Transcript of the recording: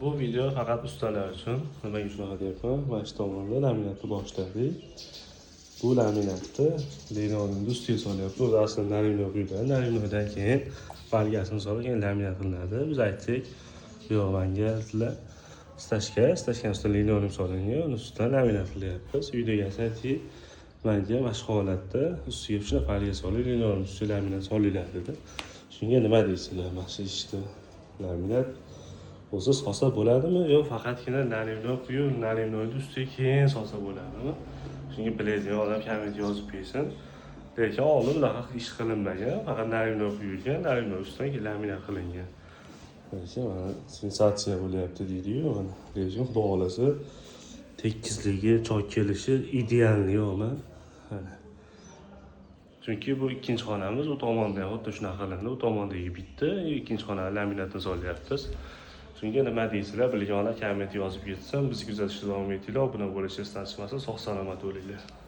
Bu video faqat ustalar uchun. Nimaga shunaqa deyapman? Mana shu tomonda laminatni boshladik. Bu laminatni linoleumni ustiga solyapmiz. O'zi aslida narimnoy quyiladi. Narimnoydan keyin balgasini solib keyin laminat qilinadi. Biz aytdik, yo'q menga stashkan ustida linoleum solingan, uni ustidan laminat qilyapmiz. Uyda aytdik, menga mana shu holatda ustiga shuna falga solib, linoleum ustiga laminat solinglar dedi. Shunga nima deysizlar? Mana shu ishda laminat o'zi solsa bo'ladimi yo faqatgina narimnoy quyib narimnoyni ustiga keyin solsa bo'ladimi? Shunga biladigan odam komment yozib bersin. Lekin oldin bunaqa ish qilinmagan, faqat narimnoy quyilgan, narimnoy ustidan laminat qilingan. Mana sensatsiya bo'lyapti deydi-yu, mana lekin xudo xolasa tekizligi, choy kelishi idealni yo'qmi? Chunki bu ikkinchi xonamiz, u tomonda xuddi shunaqa qilindi. U tomondagi bitta, ikkinchi xonaga laminatni solyapmiz. Shunga nima deysizlar? Bilganlar komment yozib ketsin. Bizni kuzatishda davom etinglar. Obuna bo'lishni istasizlar, sog' salomat bo'linglar.